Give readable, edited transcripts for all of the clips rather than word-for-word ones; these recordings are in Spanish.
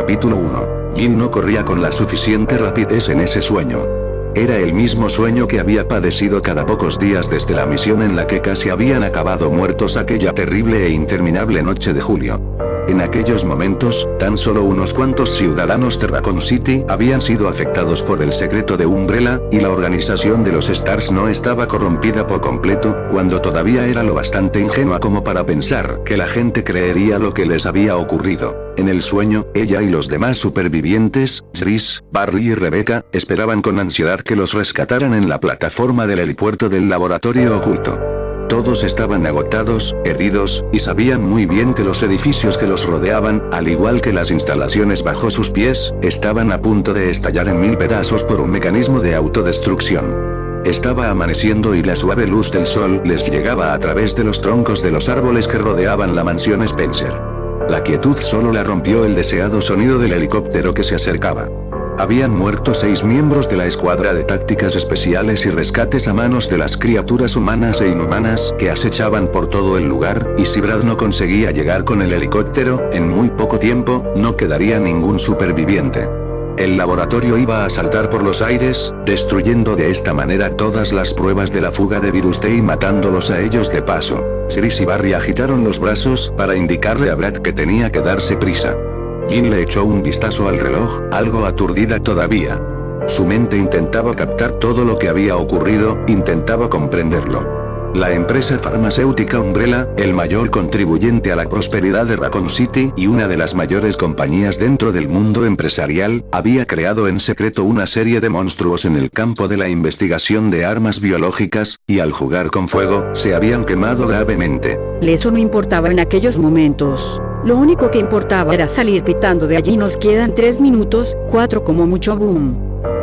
Capítulo 1. Jill no corría con la suficiente rapidez en ese sueño. Era el mismo sueño que había padecido cada pocos días desde la misión en la que casi habían acabado muertos aquella terrible e interminable noche de julio. En aquellos momentos, tan solo unos cuantos ciudadanos de Raccoon City habían sido afectados por el secreto de Umbrella, y la organización de los Stars no estaba corrompida por completo, cuando todavía era lo bastante ingenua como para pensar que la gente creería lo que les había ocurrido. En el sueño, ella y los demás supervivientes, Chris, Barry y Rebecca, esperaban con ansiedad que los rescataran en la plataforma del helipuerto del laboratorio oculto. Todos estaban agotados, heridos, y sabían muy bien que los edificios que los rodeaban, al igual que las instalaciones bajo sus pies, estaban a punto de estallar en mil pedazos por un mecanismo de autodestrucción. Estaba amaneciendo y la suave luz del sol les llegaba a través de los troncos de los árboles que rodeaban la mansión Spencer. La quietud solo la rompió el deseado sonido del helicóptero que se acercaba. Habían muerto 6 miembros de la escuadra de tácticas especiales y rescates a manos de las criaturas humanas e inhumanas que acechaban por todo el lugar, y si Brad no conseguía llegar con el helicóptero, en muy poco tiempo, no quedaría ningún superviviente. El laboratorio iba a saltar por los aires, destruyendo de esta manera todas las pruebas de la fuga de Virus T y matándolos a ellos de paso. Chris y Barry agitaron los brazos para indicarle a Brad que tenía que darse prisa. Jill le echó un vistazo al reloj, algo aturdida todavía. Su mente intentaba captar todo lo que había ocurrido, intentaba comprenderlo. La empresa farmacéutica Umbrella, el mayor contribuyente a la prosperidad de Raccoon City y una de las mayores compañías dentro del mundo empresarial, había creado en secreto una serie de monstruos en el campo de la investigación de armas biológicas, y al jugar con fuego, se habían quemado gravemente. Eso no importaba en aquellos momentos. Lo único que importaba era salir pitando de allí. Nos quedan 3 minutos, 4 como mucho. Boom.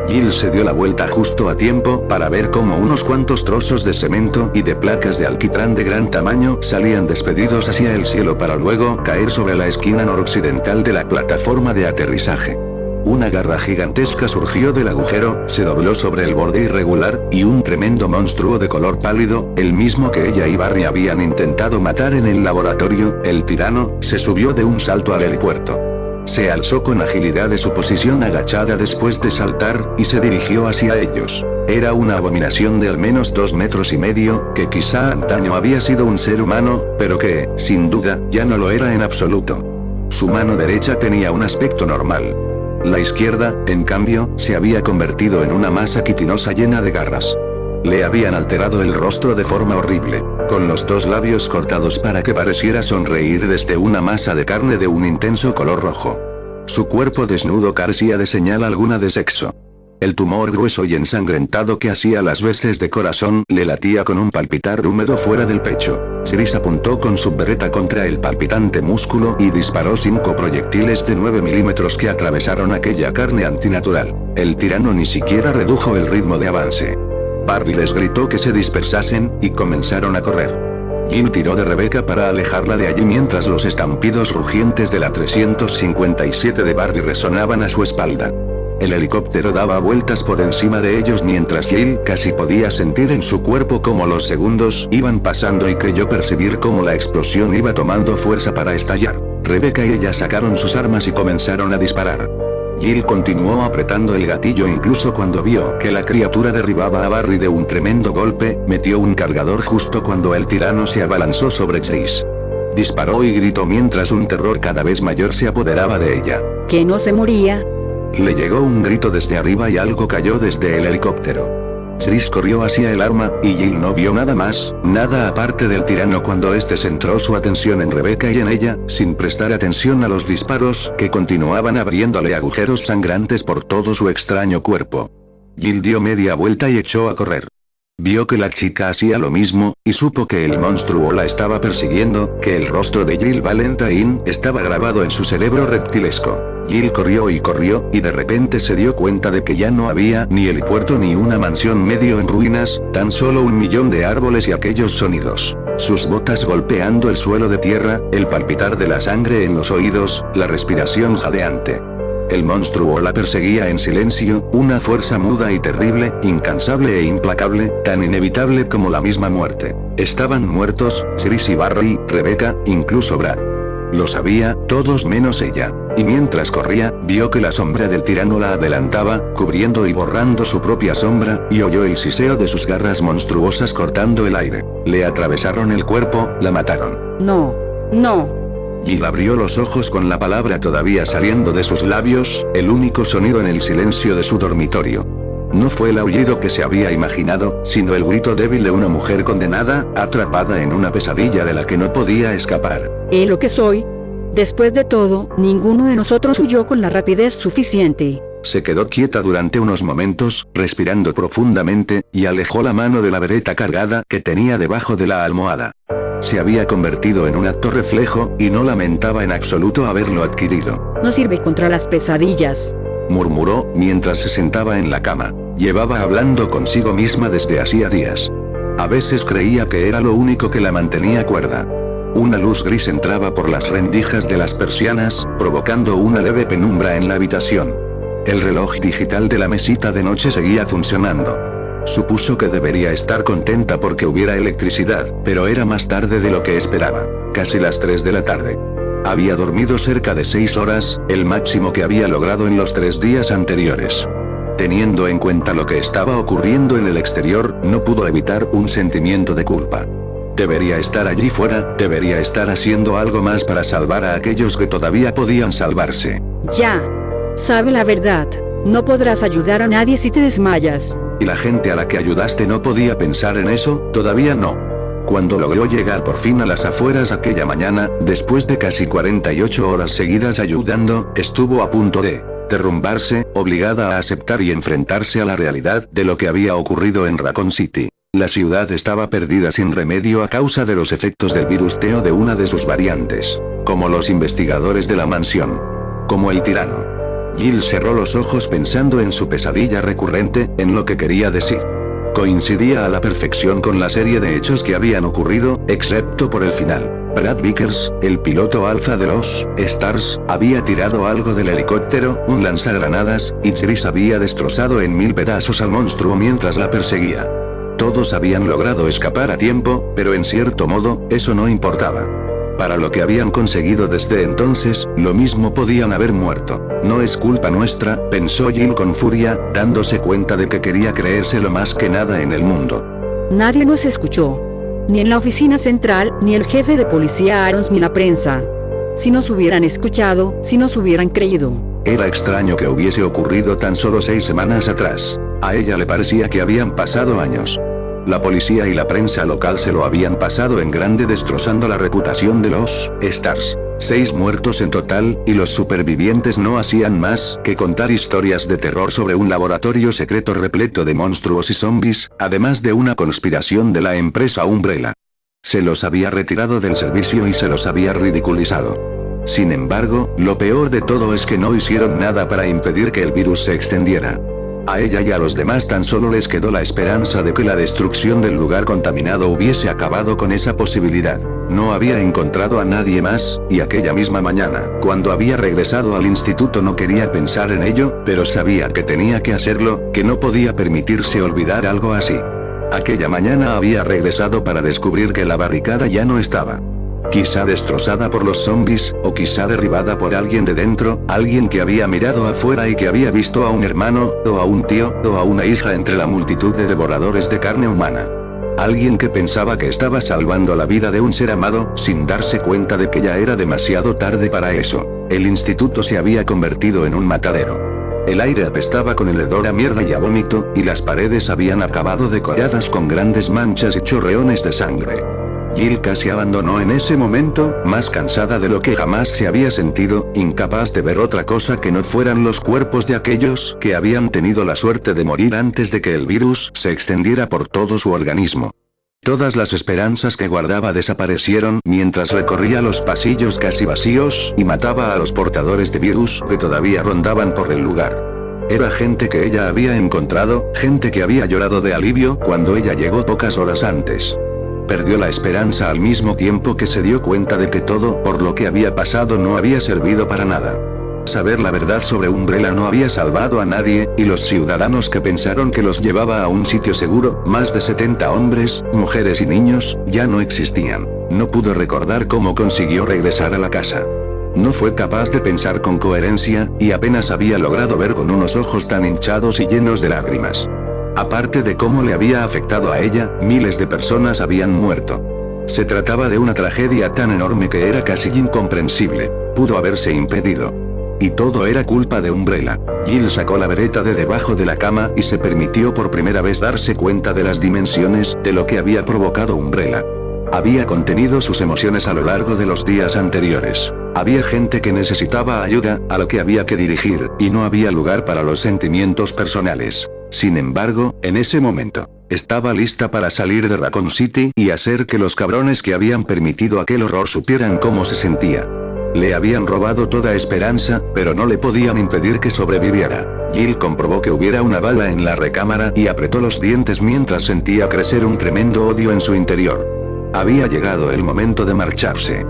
Jill se dio la vuelta justo a tiempo para ver cómo unos cuantos trozos de cemento y de placas de alquitrán de gran tamaño salían despedidos hacia el cielo para luego caer sobre la esquina noroccidental de la plataforma de aterrizaje. Una garra gigantesca surgió del agujero, se dobló sobre el borde irregular, y un tremendo monstruo de color pálido, el mismo que ella y Barry habían intentado matar en el laboratorio, el tirano, se subió de un salto al helipuerto. Se alzó con agilidad de su posición agachada después de saltar, y se dirigió hacia ellos. Era una abominación de al menos 2,5 metros, que quizá antaño había sido un ser humano, pero que, sin duda, ya no lo era en absoluto. Su mano derecha tenía un aspecto normal. La izquierda, en cambio, se había convertido en una masa quitinosa llena de garras. Le habían alterado el rostro de forma horrible, con los 2 labios cortados para que pareciera sonreír desde una masa de carne de un intenso color rojo. Su cuerpo desnudo carecía de señal alguna de sexo. El tumor grueso y ensangrentado que hacía las veces de corazón le latía con un palpitar húmedo fuera del pecho. Chris apuntó con su bereta contra el palpitante músculo y disparó 5 proyectiles de 9 milímetros que atravesaron aquella carne antinatural. El tirano ni siquiera redujo el ritmo de avance. Barry les gritó que se dispersasen, y comenzaron a correr. Jill tiró de Rebecca para alejarla de allí mientras los estampidos rugientes de la 357 de Barry resonaban a su espalda. El helicóptero daba vueltas por encima de ellos mientras Jill casi podía sentir en su cuerpo cómo los segundos iban pasando y creyó percibir cómo la explosión iba tomando fuerza para estallar. Rebecca y ella sacaron sus armas y comenzaron a disparar. Jill continuó apretando el gatillo incluso cuando vio que la criatura derribaba a Barry de un tremendo golpe, metió un cargador justo cuando el tirano se abalanzó sobre Chris. Disparó y gritó mientras un terror cada vez mayor se apoderaba de ella. ¿Que no se moría? Le llegó un grito desde arriba y algo cayó desde el helicóptero. Chris corrió hacia el arma, y Jill no vio nada más, nada aparte del tirano cuando este centró su atención en Rebecca y en ella, sin prestar atención a los disparos que continuaban abriéndole agujeros sangrantes por todo su extraño cuerpo. Jill dio media vuelta y echó a correr. Vio que la chica hacía lo mismo, y supo que el monstruo la estaba persiguiendo, que el rostro de Jill Valentine estaba grabado en su cerebro reptilesco. Jill corrió, y de repente se dio cuenta de que ya no había ni helipuerto ni una mansión medio en ruinas, tan solo 1.000.000 de árboles y aquellos sonidos. Sus botas golpeando el suelo de tierra, el palpitar de la sangre en los oídos, la respiración jadeante. El monstruo la perseguía en silencio, una fuerza muda y terrible, incansable e implacable, tan inevitable como la misma muerte. Estaban muertos, Chris y Barry, Rebecca, incluso Brad. Lo sabía, todos menos ella. Y mientras corría, vio que la sombra del tirano la adelantaba, cubriendo y borrando su propia sombra, y oyó el siseo de sus garras monstruosas cortando el aire. Le atravesaron el cuerpo, la mataron. No. No. Jill abrió los ojos con la palabra todavía saliendo de sus labios, el único sonido en el silencio de su dormitorio. No fue el aullido que se había imaginado, sino el grito débil de una mujer condenada, atrapada en una pesadilla de la que no podía escapar. Lo que soy. Después de todo, ninguno de nosotros huyó con la rapidez suficiente. Se quedó quieta durante unos momentos, respirando profundamente, y alejó la mano de la bereta cargada que tenía debajo de la almohada. Se había convertido en un acto reflejo, y no lamentaba en absoluto haberlo adquirido. No sirve contra las pesadillas, murmuró, mientras se sentaba en la cama. Llevaba hablando consigo misma desde hacía días. A veces creía que era lo único que la mantenía cuerda. Una luz gris entraba por las rendijas de las persianas, provocando una leve penumbra en la habitación. El reloj digital de la mesita de noche seguía funcionando. Supuso que debería estar contenta porque hubiera electricidad, pero era más tarde de lo que esperaba. Casi las 3 de la tarde. Había dormido cerca de 6 horas, el máximo que había logrado en los 3 días anteriores. Teniendo en cuenta lo que estaba ocurriendo en el exterior, no pudo evitar un sentimiento de culpa. Debería estar allí fuera, debería estar haciendo algo más para salvar a aquellos que todavía podían salvarse. Ya. Sabe la verdad. No podrás ayudar a nadie si te desmayas. ¿Y la gente a la que ayudaste no podía pensar en eso? Todavía no. Cuando logró llegar por fin a las afueras aquella mañana, después de casi 48 horas seguidas ayudando, estuvo a punto de derrumbarse, obligada a aceptar y enfrentarse a la realidad de lo que había ocurrido en Raccoon City. La ciudad estaba perdida sin remedio a causa de los efectos del virus T o de una de sus variantes. Como los investigadores de la mansión. Como el tirano. Jill cerró los ojos pensando en su pesadilla recurrente, en lo que quería decir. Coincidía a la perfección con la serie de hechos que habían ocurrido, excepto por el final. Brad Vickers, el piloto alfa de los Stars, había tirado algo del helicóptero, un lanzagranadas, y Chris había destrozado en 1000 pedazos al monstruo mientras la perseguía. Todos habían logrado escapar a tiempo, pero en cierto modo, eso no importaba. Para lo que habían conseguido desde entonces, lo mismo podían haber muerto. No es culpa nuestra, pensó Jill con furia, dándose cuenta de que quería creérselo más que nada en el mundo. Nadie nos escuchó. Ni en la oficina central, ni el jefe de policía Irons ni la prensa. Si nos hubieran escuchado, si nos hubieran creído. Era extraño que hubiese ocurrido tan solo 6 semanas atrás. A ella le parecía que habían pasado años. La policía y la prensa local se lo habían pasado en grande destrozando la reputación de los Stars. 6 muertos en total, y los supervivientes no hacían más que contar historias de terror sobre un laboratorio secreto repleto de monstruos y zombies, además de una conspiración de la empresa Umbrella. Se los había retirado del servicio y se los había ridiculizado. Sin embargo, lo peor de todo es que no hicieron nada para impedir que el virus se extendiera. A ella y a los demás tan solo les quedó la esperanza de que la destrucción del lugar contaminado hubiese acabado con esa posibilidad. No había encontrado a nadie más, y aquella misma mañana, cuando había regresado al instituto no quería pensar en ello, pero sabía que tenía que hacerlo, que no podía permitirse olvidar algo así. Aquella mañana había regresado para descubrir que la barricada ya no estaba. Quizá destrozada por los zombies, o quizá derribada por alguien de dentro, alguien que había mirado afuera y que había visto a un hermano, o a un tío, o a una hija entre la multitud de devoradores de carne humana. Alguien que pensaba que estaba salvando la vida de un ser amado, sin darse cuenta de que ya era demasiado tarde para eso. El instituto se había convertido en un matadero. El aire apestaba con el hedor a mierda y a vómito, y las paredes habían acabado decoradas con grandes manchas y chorreones de sangre. Jill casi abandonó en ese momento, más cansada de lo que jamás se había sentido, incapaz de ver otra cosa que no fueran los cuerpos de aquellos que habían tenido la suerte de morir antes de que el virus se extendiera por todo su organismo. Todas las esperanzas que guardaba desaparecieron mientras recorría los pasillos casi vacíos y mataba a los portadores de virus que todavía rondaban por el lugar. Era gente que ella había encontrado, gente que había llorado de alivio cuando ella llegó pocas horas antes. Perdió la esperanza al mismo tiempo que se dio cuenta de que todo por lo que había pasado no había servido para nada. Saber la verdad sobre Umbrella no había salvado a nadie, y los ciudadanos que pensaron que los llevaba a un sitio seguro, más de 70 hombres, mujeres y niños, ya no existían. No pudo recordar cómo consiguió regresar a la casa. No fue capaz de pensar con coherencia, y apenas había logrado ver con unos ojos tan hinchados y llenos de lágrimas. Aparte de cómo le había afectado a ella, miles de personas habían muerto. Se trataba de una tragedia tan enorme que era casi incomprensible. Pudo haberse impedido. Y todo era culpa de Umbrella. Jill sacó la bereta de debajo de la cama y se permitió por primera vez darse cuenta de las dimensiones de lo que había provocado Umbrella. Había contenido sus emociones a lo largo de los días anteriores. Había gente que necesitaba ayuda, a lo que había que dirigir, y no había lugar para los sentimientos personales. Sin embargo, en ese momento, estaba lista para salir de Raccoon City y hacer que los cabrones que habían permitido aquel horror supieran cómo se sentía. Le habían robado toda esperanza, pero no le podían impedir que sobreviviera. Jill comprobó que hubiera una bala en la recámara y apretó los dientes mientras sentía crecer un tremendo odio en su interior. Había llegado el momento de marcharse.